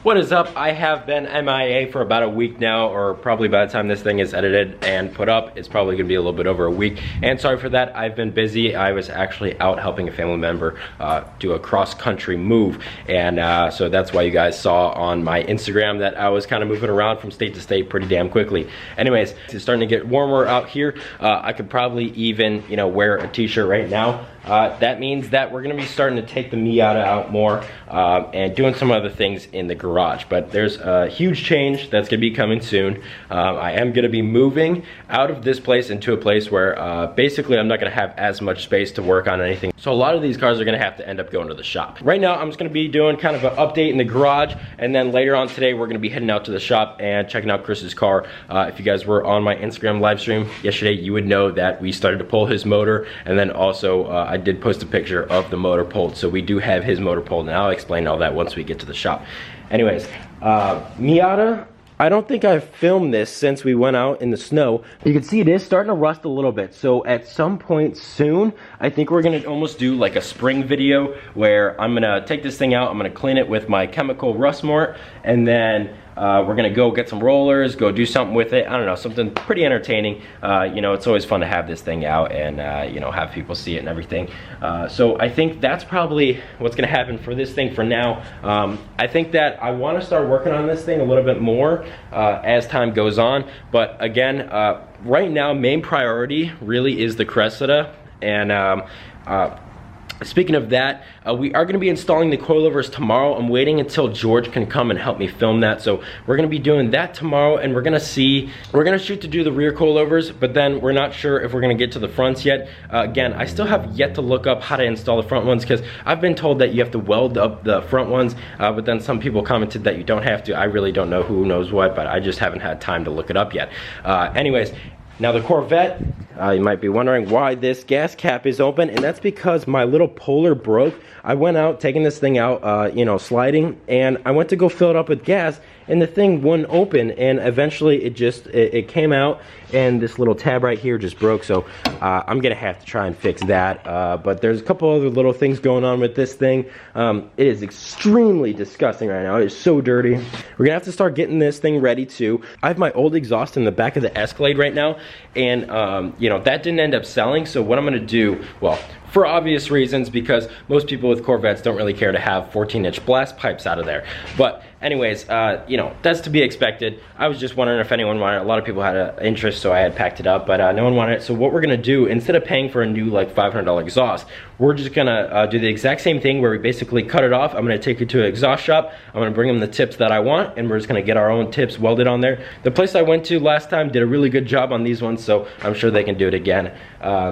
What is up? I have been MIA for about a week now, or probably by the time this thing is edited and put up, it's probably gonna be a little bit over a week. And sorry for that, I've been busy. I was actually out helping a family member do a cross-country move. And so that's why you guys saw on my Instagram that I was kind of moving around from state to state pretty damn quickly. Anyways, it's starting to get warmer out here. I could probably even, wear a t-shirt right now. That means that we're gonna be starting to take the Miata out more and doing some other things in the garage. But there's a huge change that's gonna be coming soon. I am gonna be moving out of this place into a place where basically I'm not gonna have as much space to work on anything. So a lot of these cars are gonna have to end up going to the shop. Right now I'm just gonna be doing kind of an update in the garage, and then later on today we're gonna be heading out to the shop and checking out Chris's car. If you guys were on my Instagram live stream yesterday, you would know that we started to pull his motor, and then also I did post a picture of the motor pulled, so we do have his motor pulled, and I'll explain all that once we get to the shop. Anyways, Miata, I don't think I've filmed this since we went out in the snow. You can see it is starting to rust a little bit, so at some point soon, I think we're gonna almost do like a spring video where I'm gonna take this thing out, I'm gonna clean it with my chemical rust mort, and then we're gonna go get some rollers, go do something with it. I don't know, something pretty entertaining. It's always fun to have this thing out and have people see it and everything. So I think that's probably what's gonna happen for this thing for now. I think that I wanna start working on this thing a little bit more as time goes on. But again, right now, main priority really is the Cressida. And speaking of that, we are going to be installing the coilovers tomorrow. I'm waiting until George can come and help me film that. So we're going to be doing that tomorrow, and we're going to shoot to do the rear coilovers, but then we're not sure if we're going to get to the fronts yet. Again, I still have yet to look up how to install the front ones, because I've been told that you have to weld up the front ones, but then some people commented that you don't have to. I really don't know who knows what, but I just haven't had time to look it up yet. Anyways, now the Corvette, you might be wondering why this gas cap is open, and that's because my little Polar broke. I went out taking this thing out, sliding, and I went to go fill it up with gas, and the thing wouldn't open, and eventually it came out, and this little tab right here just broke. So I'm gonna have to try and fix that. But there's a couple other little things going on with this thing. It is extremely disgusting right now. It is so dirty. We're gonna have to start getting this thing ready too. I have my old exhaust in the back of the Escalade right now, and that didn't end up selling. So what I'm gonna do, well, for obvious reasons, because most people with Corvettes don't really care to have 14-inch blast pipes out of there. But anyways, that's to be expected. I was just wondering if anyone wanted it. A lot of people had an interest, so I had packed it up, but no one wanted it. So what we're gonna do, instead of paying for a new like $500 exhaust, we're just gonna do the exact same thing where we basically cut it off. I'm gonna take it to an exhaust shop. I'm gonna bring them the tips that I want, and we're just gonna get our own tips welded on there. The place I went to last time did a really good job on these ones, so I'm sure they can do it again.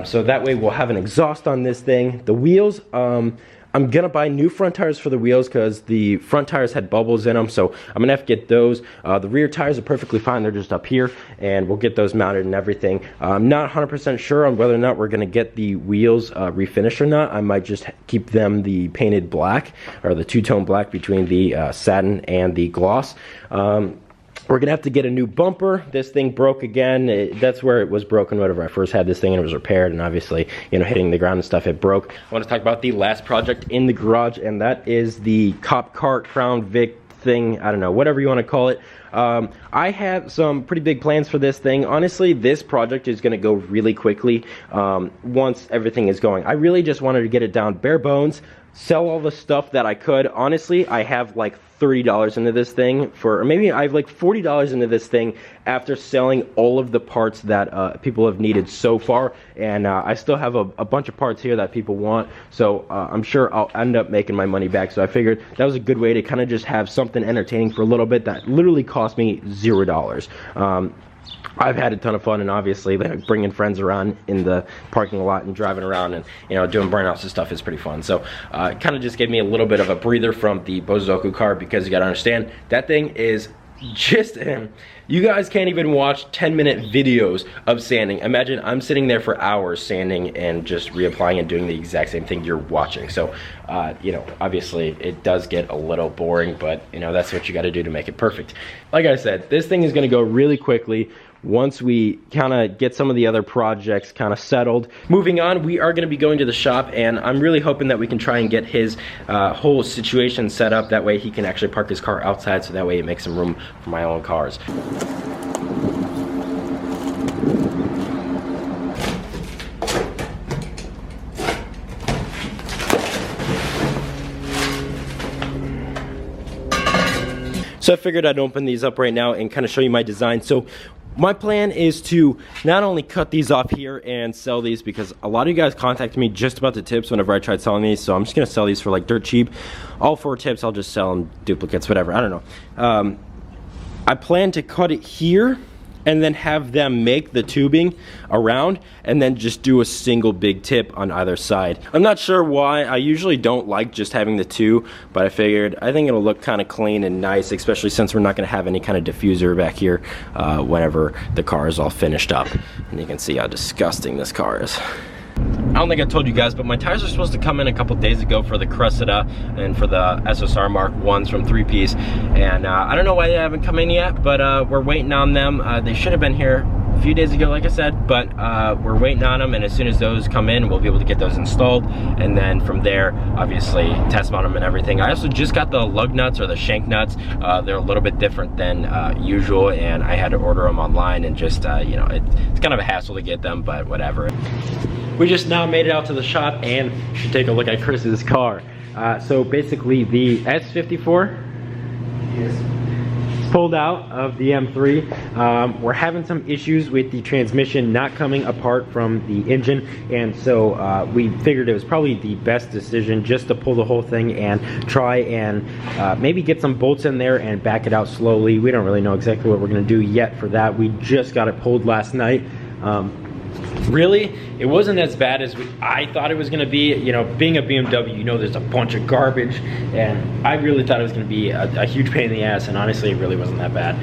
So that way we'll have an exhaust on this thing. The wheels, I'm gonna buy new front tires for the wheels because the front tires had bubbles in them, so I'm gonna have to get those. The rear tires are perfectly fine, they're just up here, and we'll get those mounted and everything. I'm not 100% sure on whether or not we're gonna get the wheels refinished or not. I might just keep them the painted black, or the two-tone black between the satin and the gloss. We're gonna have to get a new bumper. This thing broke again. That's where it was broken whenever I first had this thing, and it was repaired, and obviously, hitting the ground and stuff, it broke. I want to talk about the last project in the garage, and that is the Cop Car Crown Vic thing. I don't know, whatever you want to call it. I have some pretty big plans for this thing. Honestly, this project is going to go really quickly once everything is going. I really just wanted to get it down bare bones, sell all the stuff that I could. Honestly, I have like $30 into this thing, or maybe I have like $40 into this thing after selling all of the parts that people have needed so far, and I still have a bunch of parts here that people want, so I'm sure I'll end up making my money back. So I figured that was a good way to kind of just have something entertaining for a little bit that literally cost me $0. I've had a ton of fun, and obviously bringing friends around in the parking lot and driving around and doing burnouts and stuff is pretty fun. So it kind of just gave me a little bit of a breather from the Bozoku car, because you got to understand that thing is just you guys can't even watch 10-minute videos of sanding. Imagine I'm sitting there for hours sanding and just reapplying and doing the exact same thing you're watching. So obviously it does get a little boring, but that's what you got to do to make it perfect. Like I said, this thing is going to go really quickly. once we kind of get some of the other projects kind of settled. Moving on, we are going to be going to the shop, and I'm really hoping that we can try and get his whole situation set up. That way he can actually park his car outside, so that way it makes some room for my own cars. So I figured I'd open these up right now and kind of show you my design. So my plan is to not only cut these off here and sell these, because a lot of you guys contacted me just about the tips whenever I tried selling these, so I'm just gonna sell these for like dirt cheap. All 4 tips, I'll just sell them, duplicates, whatever, I don't know. I plan to cut it here and then have them make the tubing around and then just do a single big tip on either side. I'm not sure why. I usually don't like just having the 2, but I figured I think it'll look kind of clean and nice, especially since we're not gonna have any kind of diffuser back here whenever the car is all finished up. And you can see how disgusting this car is. I don't think I told you guys, but my tires are supposed to come in a couple days ago for the Cressida and for the SSR Mark 1s from 3-piece. And I don't know why they haven't come in yet, but we're waiting on them. They should have been here a few days ago, like I said, but we're waiting on them, and as soon as those come in, we'll be able to get those installed. And then from there, obviously, test mount them and everything. I also just got the lug nuts, or the shank nuts. They're a little bit different than usual, and I had to order them online, and just, you know, it's kind of a hassle to get them, but whatever. We just now made it out to the shop, and you should take a look at Chris's car. So basically the S54 is pulled out of the M3. We're having some issues with the transmission not coming apart from the engine, and so we figured it was probably the best decision just to pull the whole thing and try and maybe get some bolts in there and back it out slowly. We don't really know exactly what we're gonna do yet for that. We just got it pulled last night. Really, it wasn't as bad as I thought it was going to be. You know, being a BMW, you know there's a bunch of garbage, and I really thought it was going to be a huge pain in the ass, and honestly, it really wasn't that bad.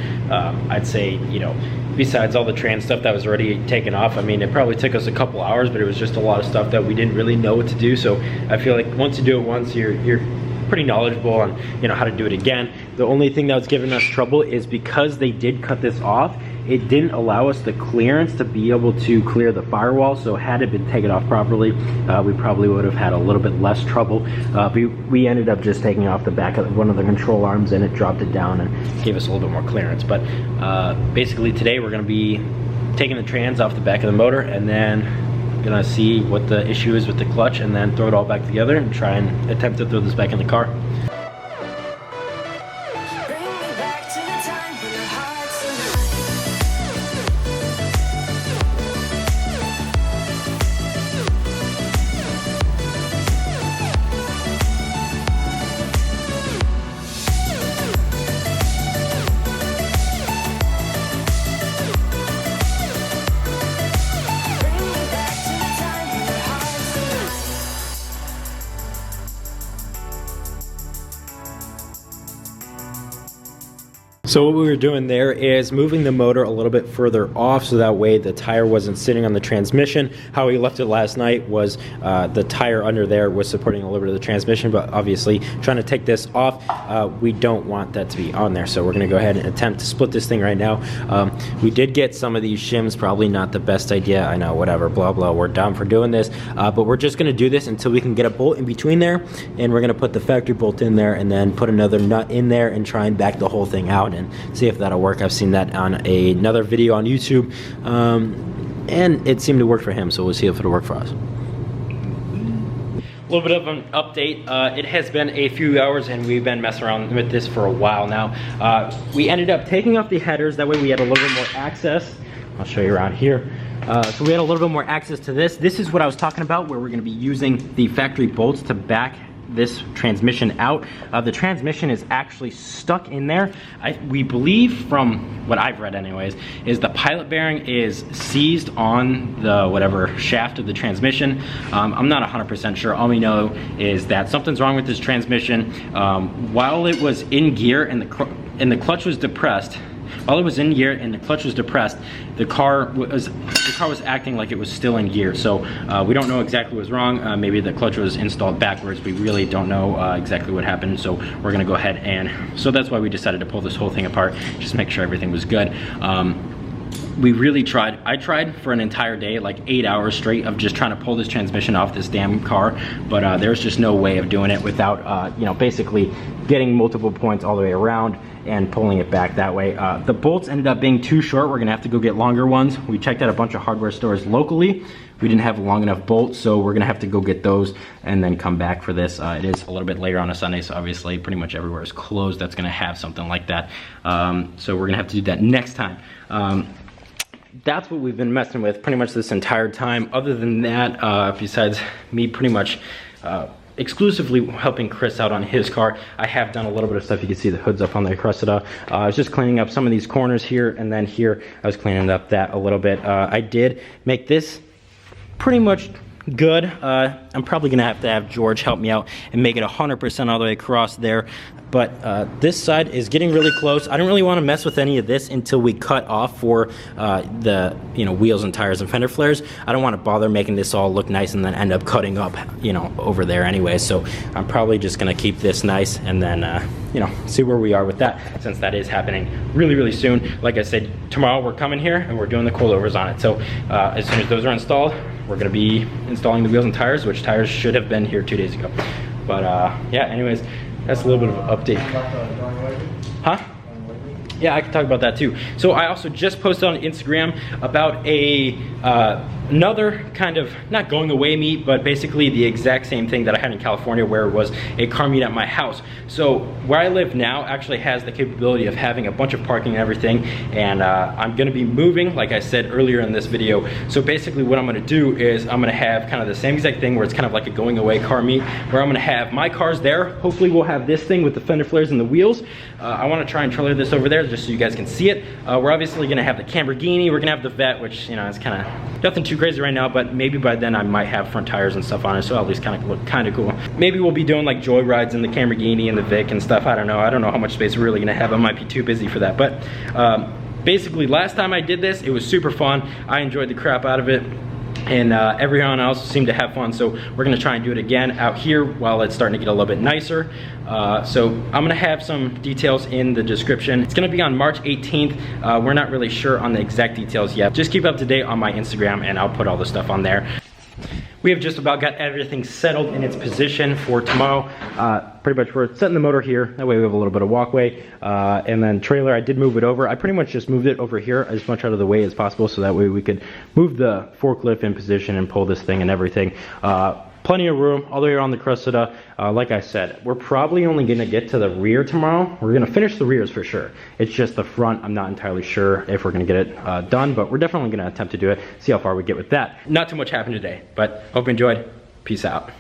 I'd say, you know, besides all the trans stuff that was already taken off, I mean, it probably took us a couple hours, but it was just a lot of stuff that we didn't really know what to do. So I feel like once you do it once, you're pretty knowledgeable on, you know, how to do it again. The only thing that was giving us trouble is because they did cut this off, it didn't allow us the clearance to be able to clear the firewall. So had it been taken off properly, we probably would have had a little bit less trouble. We ended up just taking off the back of one of the control arms, and it dropped it down and gave us a little bit more clearance. But basically today we're gonna be taking the trans off the back of the motor, and then gonna see what the issue is with the clutch, and then throw it all back together and try and attempt to throw this back in the car. So what we were doing there is moving the motor a little bit further off, so that way the tire wasn't sitting on the transmission. How we left it last night was the tire under there was supporting a little bit of the transmission, but obviously trying to take this off, we don't want that to be on there. So we're gonna go ahead and attempt to split this thing right now. We did get some of these shims, probably not the best idea, I know, whatever, blah, blah, we're dumb for doing this, but we're just gonna do this until we can get a bolt in between there, and we're gonna put the factory bolt in there and then put another nut in there and try and back the whole thing out and see if that'll work. I've seen that on another video on YouTube, and it seemed to work for him, so we'll see if it'll work for us. A little bit of an update. It has been a few hours, and we've been messing around with this for a while now. We ended up taking off the headers, that way we had a little bit more access. I'll show you around here. So we had a little bit more access to this. This is what I was talking about, where we're gonna be using the factory bolts to back this transmission out. The transmission is actually stuck in there. We believe, from what I've read anyways, is the pilot bearing is seized on the whatever shaft of the transmission. I'm not 100% sure. All we know is that something's wrong with this transmission. While it was in gear and the clutch was depressed, while it was in gear and the clutch was depressed, the car was acting like it was still in gear. So we don't know exactly what was wrong. Maybe the clutch was installed backwards. We really don't know exactly what happened. So we're gonna go ahead, and so that's why we decided to pull this whole thing apart, just make sure everything was good. we really tried. I tried for an entire day, like 8 hours straight of just trying to pull this transmission off this damn car, but there's just no way of doing it without, you know, basically getting multiple points all the way around and pulling it back that way. The bolts ended up being too short. We're gonna have to go get longer ones. We checked out a bunch of hardware stores locally. We didn't have long enough bolts, so we're gonna have to go get those and then come back for this. It is a little bit later on a Sunday, so obviously pretty much everywhere is closed that's gonna have something like that. So we're gonna have to do that next time. That's what we've been messing with pretty much this entire time. Other than that, besides me pretty much exclusively helping Chris out on his car, I have done a little bit of stuff. You can see the hood's up on the Cressida. I was just cleaning up some of these corners here, and then here I was cleaning up that a little bit. I did make this pretty much good. I'm probably gonna have to have George help me out and make it 100% all the way across there. But this side is getting really close. I don't really want to mess with any of this until we cut off for the, you know, wheels and tires and fender flares. I don't want to bother making this all look nice and then end up cutting up, you know, over there anyway. So I'm probably just gonna keep this nice and then, you know, see where we are with that, since that is happening really, really soon. Like I said, tomorrow we're coming here and we're doing the coilovers on it. So as soon as those are installed, we're gonna be installing the wheels and tires, which tires should have been here 2 days ago. But yeah, anyways, that's a little bit of an update. Huh? Yeah, I can talk about that too. So I also just posted on Instagram about another kind of, not going away meet, but basically the exact same thing that I had in California, where it was a car meet at my house. So where I live now actually has the capability of having a bunch of parking and everything, and I'm gonna be moving, like I said earlier in this video. So basically what I'm gonna do is I'm gonna have kind of the same exact thing where it's kind of like a going away car meet, where I'm gonna have my cars there. Hopefully we'll have this thing with the fender flares and the wheels. I wanna try and trailer this over there just so you guys can see it. We're obviously gonna have the Lamborghini, we're gonna have the Vet, which, you know, it's kind of nothing too crazy right now, but maybe by then I might have front tires and stuff on it, so at least kind of look kind of cool. Maybe we'll be doing like joy rides in the Lamborghini and the Vic and stuff. I don't know how much space we're really gonna have. I might be too busy for that, but basically last time I did this, it was super fun. I enjoyed the crap out of it, and everyone else seemed to have fun, so we're gonna try and do it again out here while it's starting to get a little bit nicer. So I'm gonna have some details in the description. It's gonna be on March 18th. We're not really sure on the exact details yet. Just keep up to date on my Instagram and I'll put all the stuff on there. We have just about got everything settled in its position for tomorrow. Pretty much we're setting the motor here. That way we have a little bit of walkway. And then trailer, I did move it over. I pretty much just moved it over here as much out of the way as possible, so that way we could move the forklift in position and pull this thing and everything. Plenty of room all the way around the Cressida. Like I said, we're probably only gonna get to the rear tomorrow. We're gonna finish the rears for sure. It's just the front, I'm not entirely sure if we're gonna get it done, but we're definitely gonna attempt to do it, see how far we get with that. Not too much happened today, but hope you enjoyed. Peace out.